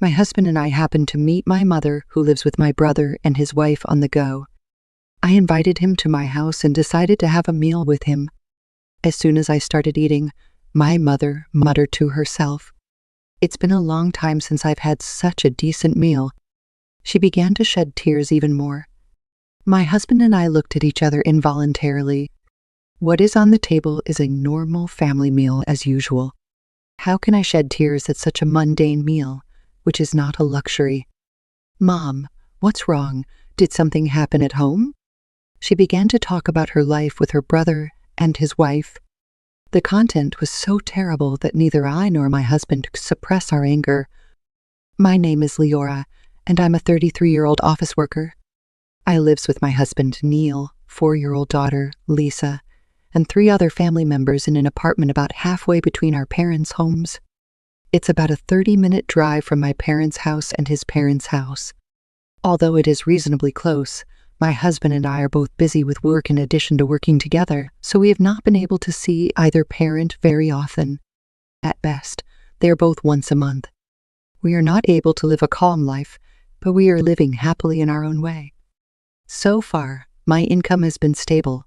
My husband and I happened to meet my mother, who lives with my brother and his wife, on the go. I invited him to my house and decided to have a meal with him. As soon as I started eating, my mother muttered to herself, "It's been a long time since I've had such a decent meal." She began to shed tears even more. My husband and I looked at each other involuntarily. What is on the table is a normal family meal as usual. How can I shed tears at such a mundane meal, which is not a luxury? "Mom, what's wrong? Did something happen at home?" She began to talk about her life with her brother and his wife. The content was so terrible that neither I nor my husband could suppress our anger. "My name is Leora, and I'm a 33-year-old office worker. I lives with my husband, Neil, 4-year-old daughter, Lisa, and 3 other family members in an apartment about halfway between our parents' homes. It's about a 30-minute drive from my parents' house and his parents' house. Although it is reasonably close, my husband and I are both busy with work in addition to working together, so we have not been able to see either parent very often. At best, they are both once a month. We are not able to live a calm life, but we are living happily in our own way. So far, my income has been stable.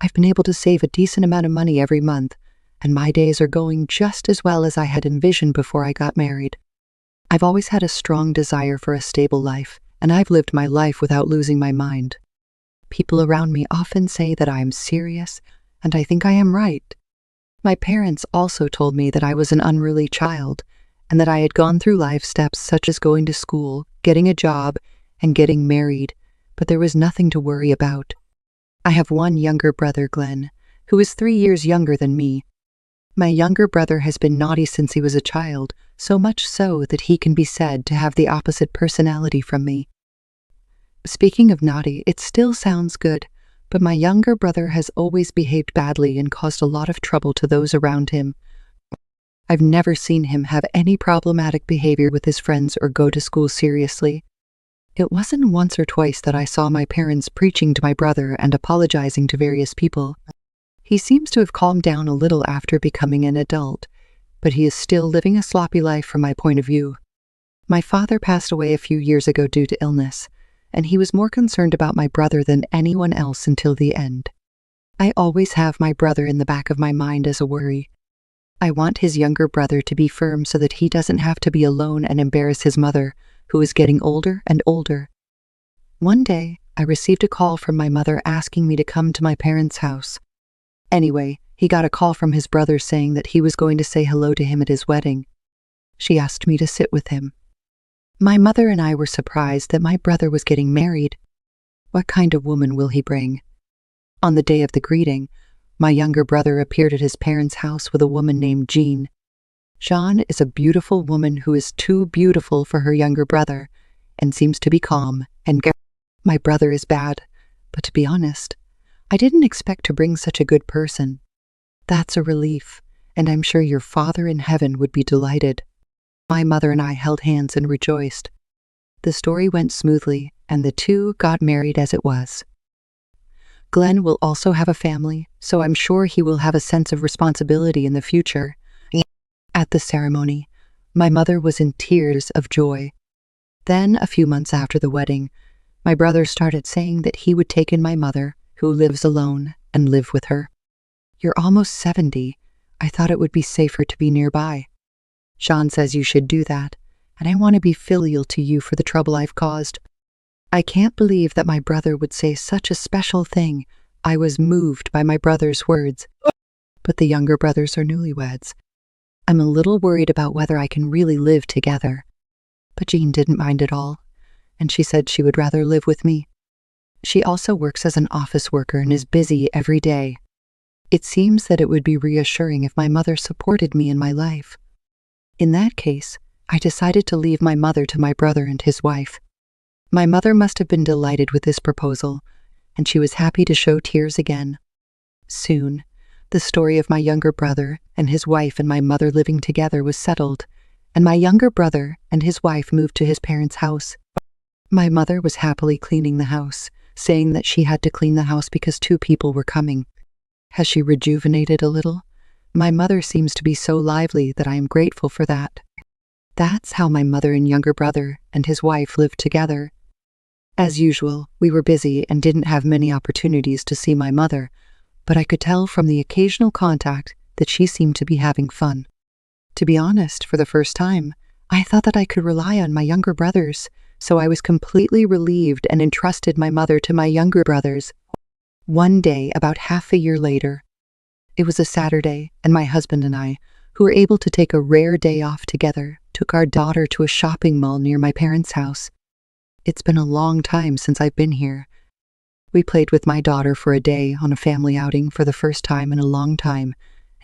I've been able to save a decent amount of money every month, and my days are going just as well as I had envisioned before I got married. I've always had a strong desire for a stable life, and I've lived my life without losing my mind. People around me often say that I am serious, and I think I am right. My parents also told me that I was an unruly child, and that I had gone through life steps such as going to school, getting a job, and getting married, but there was nothing to worry about. I have one younger brother, Glenn, who is 3 years younger than me. My younger brother has been naughty since he was a child, so much so that he can be said to have the opposite personality from me. Speaking of naughty, it still sounds good, but my younger brother has always behaved badly and caused a lot of trouble to those around him. I've never seen him have any problematic behavior with his friends or go to school seriously. It wasn't once or twice that I saw my parents preaching to my brother and apologizing to various people. He seems to have calmed down a little after becoming an adult, but he is still living a sloppy life from my point of view. My father passed away a few years ago due to illness, and he was more concerned about my brother than anyone else until the end. I always have my brother in the back of my mind as a worry. I want his younger brother to be firm so that he doesn't have to be alone and embarrass his mother, who is getting older and older. One day, I received a call from my mother asking me to come to my parents' house. Anyway, he got a call from his brother saying that he was going to say hello to him at his wedding. She asked me to sit with him. My mother and I were surprised that my brother was getting married. What kind of woman will he bring? On the day of the greeting, my younger brother appeared at his parents' house with a woman named Jean. Jean is a beautiful woman who is too beautiful for her younger brother and seems to be calm and my brother is bad, but to be honest, I didn't expect to bring such a good person. That's a relief, and I'm sure your Father in heaven would be delighted. My mother and I held hands and rejoiced. The story went smoothly, and the two got married as it was. Glenn will also have a family, so I'm sure he will have a sense of responsibility in the future. At the ceremony, my mother was in tears of joy. Then, a few months after the wedding, my brother started saying that he would take in my mother, who lives alone, and live with her. "You're almost 70. I thought it would be safer to be nearby. Sean says you should do that, and I want to be filial to you for the trouble I've caused." I can't believe that my brother would say such a special thing. I was moved by my brother's words. But the younger brothers are newlyweds. I'm a little worried about whether I can really live together. But Jean didn't mind at all, and she said she would rather live with me. She also works as an office worker and is busy every day. It seems that it would be reassuring if my mother supported me in my life. In that case, I decided to leave my mother to my brother and his wife. My mother must have been delighted with this proposal, and she was happy to show tears again. Soon, the story of my younger brother and his wife and my mother living together was settled, and my younger brother and his wife moved to his parents' house. My mother was happily cleaning the house, saying that she had to clean the house because 2 people were coming. Has she rejuvenated a little? My mother seems to be so lively that I am grateful for that. That's how my mother and younger brother and his wife lived together. As usual, we were busy and didn't have many opportunities to see my mother, but I could tell from the occasional contact that she seemed to be having fun. To be honest, for the first time, I thought that I could rely on my younger brothers, so I was completely relieved and entrusted my mother to my younger brothers. One day, about half a year later, it was a Saturday, and my husband and I, who were able to take a rare day off together, took our daughter to a shopping mall near my parents' house. It's been a long time since I've been here. We played with my daughter for a day on a family outing for the first time in a long time,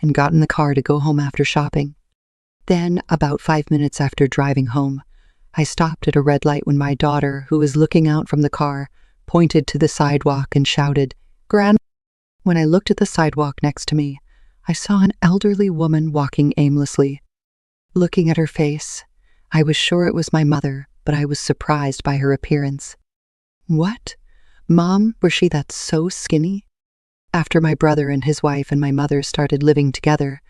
and got in the car to go home after shopping. Then, about 5 minutes after driving home, I stopped at a red light when my daughter, who was looking out from the car, pointed to the sidewalk and shouted, "Gran!" When I looked at the sidewalk next to me, I saw an elderly woman walking aimlessly. Looking at her face, I was sure it was my mother, but I was surprised by her appearance. "What? Mom, was she that so skinny?" After my brother and his wife and my mother started living together,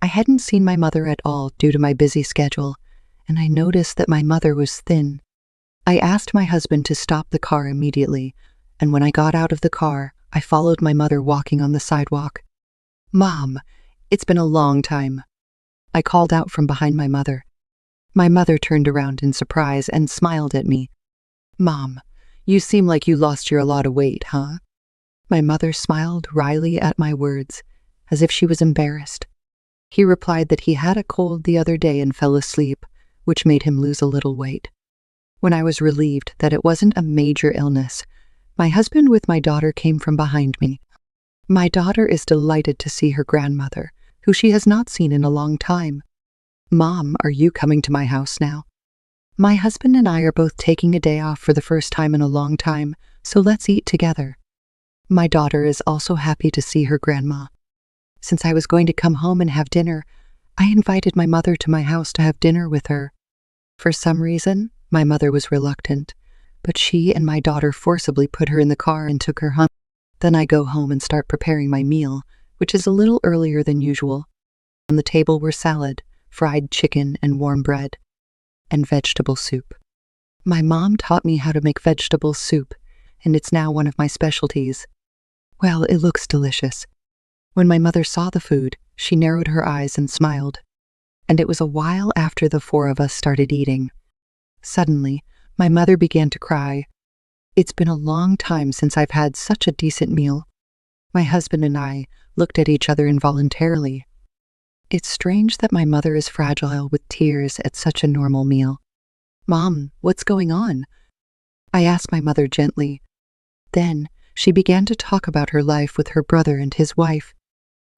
I hadn't seen my mother at all due to my busy schedule, and I noticed that my mother was thin. I asked my husband to stop the car immediately, and when I got out of the car, I followed my mother walking on the sidewalk. "Mom, it's been a long time," I called out from behind my mother. My mother turned around in surprise and smiled at me. "Mom, you seem like you lost a lot of weight, huh?" My mother smiled wryly at my words, as if she was embarrassed. He replied that he had a cold the other day and fell asleep, which made him lose a little weight. When I was relieved that it wasn't a major illness, my husband with my daughter came from behind me. My daughter is delighted to see her grandmother, who she has not seen in a long time. "Mom, are you coming to my house now? My husband and I are both taking a day off for the first time in a long time, so let's eat together." My daughter is also happy to see her grandma. Since I was going to come home and have dinner, I invited my mother to my house to have dinner with her. For some reason, my mother was reluctant, but she and my daughter forcibly put her in the car and took her home. Then I go home and start preparing my meal, which is a little earlier than usual. On the table were salad, fried chicken and warm bread, and vegetable soup. My mom taught me how to make vegetable soup, and it's now one of my specialties. Well, it looks delicious. When my mother saw the food, she narrowed her eyes and smiled. And it was a while after the four of us started eating. Suddenly, my mother began to cry. "It's been a long time since I've had such a decent meal." My husband and I looked at each other involuntarily. It's strange that my mother is fragile with tears at such a normal meal. "Mom, what's going on?" I asked my mother gently. Then, she began to talk about her life with her brother and his wife.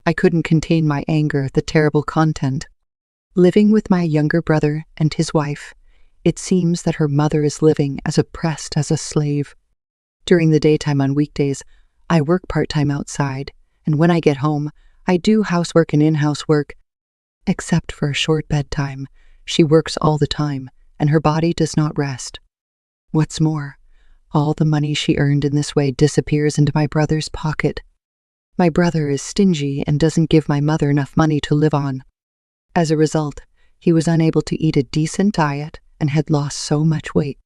I couldn't contain my anger at the terrible content. Living with my younger brother and his wife, it seems that her mother is living as oppressed as a slave. During the daytime on weekdays, I work part-time outside, and when I get home, I do housework and in-house work. Except for a short bedtime, she works all the time, and her body does not rest. What's more, all the money she earned in this way disappears into my brother's pocket. My brother is stingy and doesn't give my mother enough money to live on. As a result, he was unable to eat a decent diet and had lost so much weight.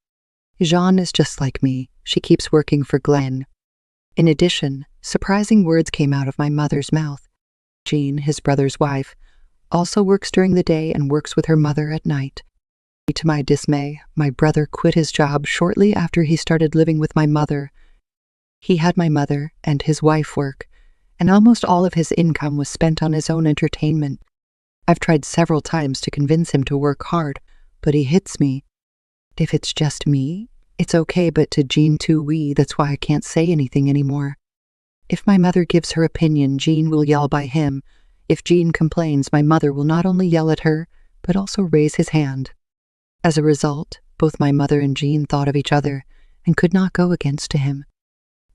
Jean is just like me. She keeps working for Glenn. In addition, surprising words came out of my mother's mouth. Jean, his brother's wife, also works during the day and works with her mother at night. To my dismay, my brother quit his job shortly after he started living with my mother. He had my mother and his wife work, and almost all of his income was spent on his own entertainment. I've tried several times to convince him to work hard, but he hits me. If it's just me, it's okay, but to Jean too, that's why I can't say anything anymore. If my mother gives her opinion, Jean will yell by him. If Jean complains, my mother will not only yell at her, but also raise his hand. As a result, both my mother and Jean thought of each other and could not go against him.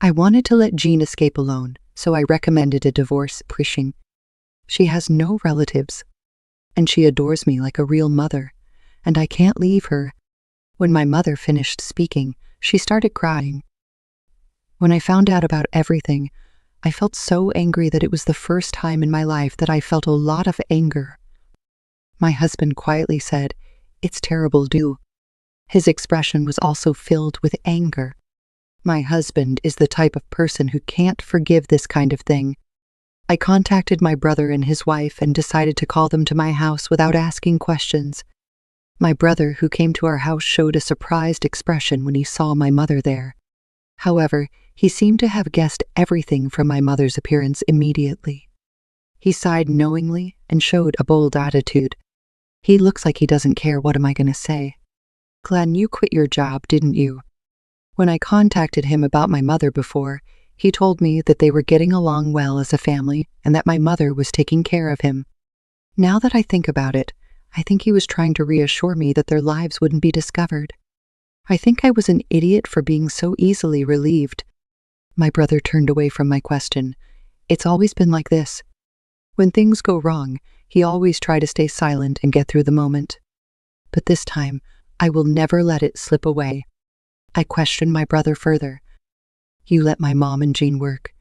I wanted to let Jean escape alone, so I recommended a divorce. She has no relatives, and she adores me like a real mother, and I can't leave her. When my mother finished speaking, she started crying. When I found out about everything, I felt so angry that it was the first time in my life that I felt a lot of anger. My husband quietly said, It's terrible, do. His expression was also filled with anger. My husband is the type of person who can't forgive this kind of thing. I contacted my brother and his wife and decided to call them to my house without asking questions. My brother, who came to our house, showed a surprised expression when he saw my mother there. However, he seemed to have guessed everything from my mother's appearance immediately. He sighed knowingly and showed a bold attitude. He looks like he doesn't care. What am I going to say? Glenn, you quit your job, didn't you? When I contacted him about my mother before, he told me that they were getting along well as a family and that my mother was taking care of him. Now that I think about it, I think he was trying to reassure me that their lives wouldn't be discovered. I think I was an idiot for being so easily relieved. My brother turned away from my question. It's always been like this. When things go wrong, he always tries to stay silent and get through the moment. But this time, I will never let it slip away. I questioned my brother further. You let my mom and Jean work,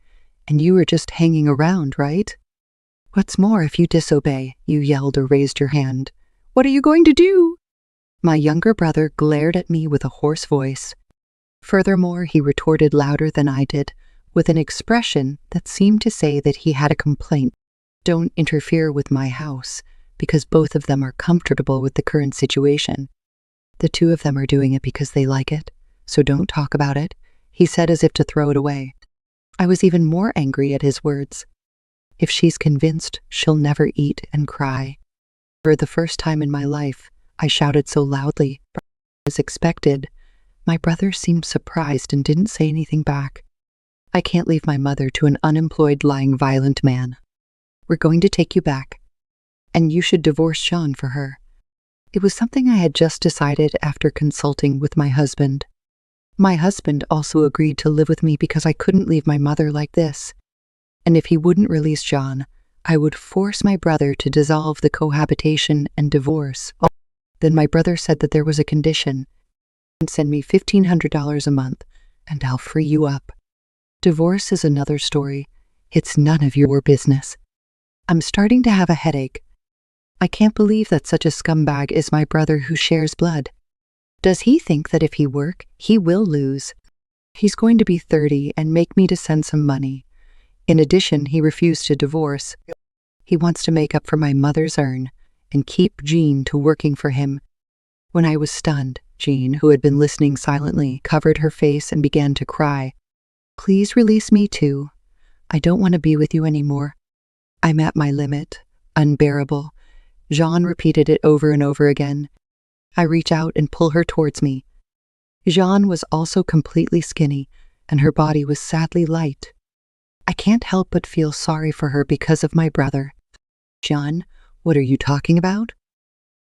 and you were just hanging around, right? What's more, if you disobey, you yelled or raised your hand. What are you going to do? My younger brother glared at me with a hoarse voice. Furthermore, he retorted louder than I did, with an expression that seemed to say that he had a complaint. Don't interfere with my house, because both of them are comfortable with the current situation. The two of them are doing it because they like it, so don't talk about it, he said as if to throw it away. I was even more angry at his words. If she's convinced, she'll never eat and cry. For the first time in my life, I shouted so loudly. As expected, my brother seemed surprised and didn't say anything back. I can't leave my mother to an unemployed, lying, violent man. We're going to take you back, and you should divorce Sean for her. It was something I had just decided after consulting with my husband. My husband also agreed to live with me because I couldn't leave my mother like this. And if he wouldn't release John, I would force my brother to dissolve the cohabitation and divorce. Then my brother said that there was a condition. Send me $1,500 a month, and I'll free you up. Divorce is another story. It's none of your business. I'm starting to have a headache. I can't believe that such a scumbag is my brother who shares blood. Does he think that if he work, he will lose? He's going to be 30 and make me to send some money. In addition, he refused to divorce. He wants to make up for my mother's earn and keep Jean to working for him. When I was stunned, Jean, who had been listening silently, covered her face and began to cry. Please release me too. I don't want to be with you anymore. I'm at my limit. Unbearable. Jean repeated it over and over again. I reach out and pull her towards me. Jean was also completely skinny, and her body was sadly light. I can't help but feel sorry for her because of my brother. Jean, what are you talking about?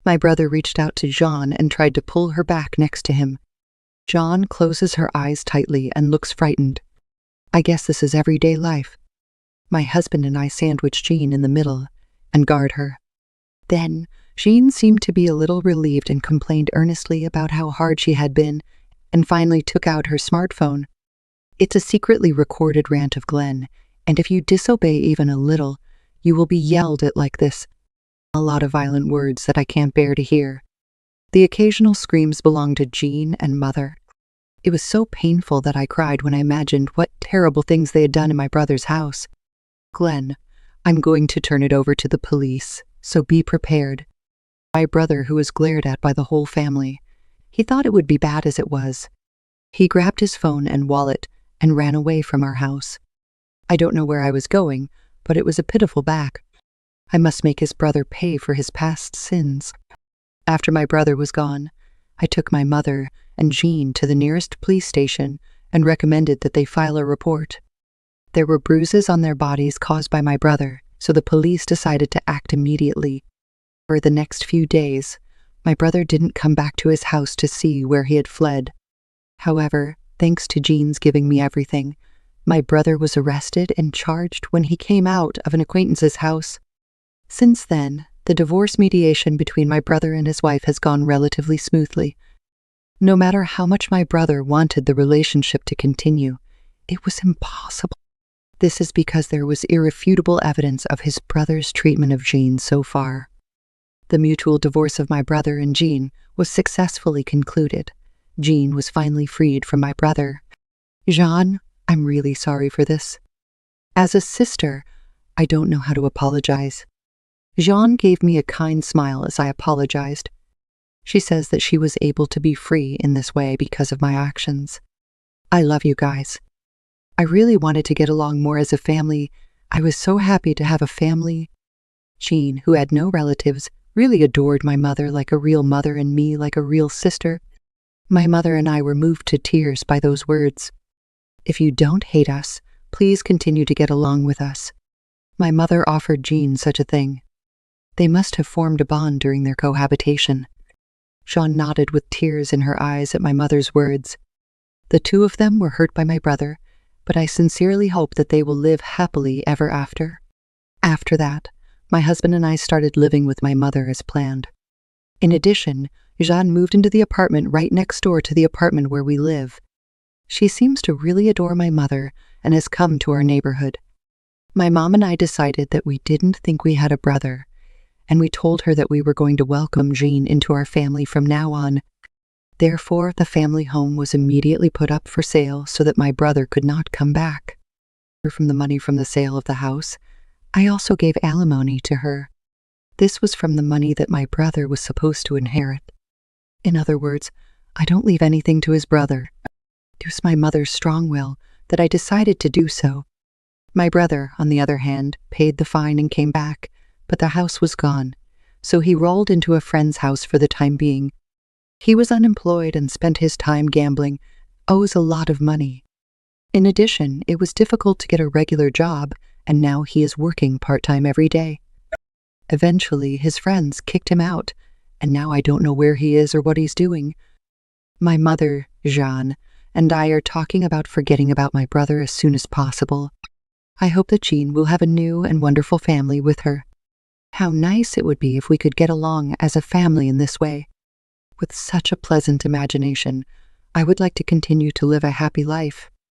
My brother reached out to Jean and tried to pull her back next to him. Jean closes her eyes tightly and looks frightened. I guess this is everyday life. My husband and I sandwich Jean in the middle and guard her. Then, Jean seemed to be a little relieved and complained earnestly about how hard she had been, and finally took out her smartphone. It's a secretly recorded rant of Glenn, and if you disobey even a little, you will be yelled at like this. A lot of violent words that I can't bear to hear. The occasional screams belonged to Jean and Mother. It was so painful that I cried when I imagined what terrible things they had done in my brother's house. Glenn, I'm going to turn it over to the police, so be prepared. My brother, who was glared at by the whole family, he thought it would be bad as it was. He grabbed his phone and wallet and ran away from our house. I don't know where I was going, but it was a pitiful back. I must make his brother pay for his past sins. After my brother was gone, I took my mother and Jean to the nearest police station and recommended that they file a report. There were bruises on their bodies caused by my brother, so the police decided to act immediately. For the next few days, my brother didn't come back to his house to see where he had fled. However, thanks to Jean's giving me everything, my brother was arrested and charged when he came out of an acquaintance's house. Since then, the divorce mediation between my brother and his wife has gone relatively smoothly. No matter how much my brother wanted the relationship to continue, it was impossible. This is because there was irrefutable evidence of his brother's treatment of Jean so far. The mutual divorce of my brother and Jean was successfully concluded. Jean was finally freed from my brother. Jean, I'm really sorry for this. As a sister, I don't know how to apologize. Jean gave me a kind smile as I apologized. She says that she was able to be free in this way because of my actions. I love you guys. I really wanted to get along more as a family. I was so happy to have a family. Jean, who had no relatives, really adored my mother like a real mother and me like a real sister. My mother and I were moved to tears by those words. If you don't hate us, please continue to get along with us. My mother offered Jean such a thing. They must have formed a bond during their cohabitation. Jean nodded with tears in her eyes at my mother's words. The two of them were hurt by my brother, but I sincerely hope that they will live happily ever after. After that, my husband and I started living with my mother as planned. In addition, Jean moved into the apartment right next door to the apartment where we live. She seems to really adore my mother and has come to our neighborhood. My mom and I decided that we didn't think we had a brother, and we told her that we were going to welcome Jean into our family from now on. Therefore, the family home was immediately put up for sale so that my brother could not come back. From the money from the sale of the house, I also gave alimony to her. This was from the money that my brother was supposed to inherit. In other words, I don't leave anything to his brother. It was my mother's strong will that I decided to do so. My brother, on the other hand, paid the fine and came back, but the house was gone, so he rolled into a friend's house for the time being. He was unemployed and spent his time gambling, owes a lot of money. In addition, it was difficult to get a regular job, and now he is working part-time every day. Eventually, his friends kicked him out, and now I don't know where he is or what he's doing. My mother, Jean, and I are talking about forgetting about my brother as soon as possible. I hope that Jean will have a new and wonderful family with her. How nice it would be if we could get along as a family in this way. With such a pleasant imagination, I would like to continue to live a happy life.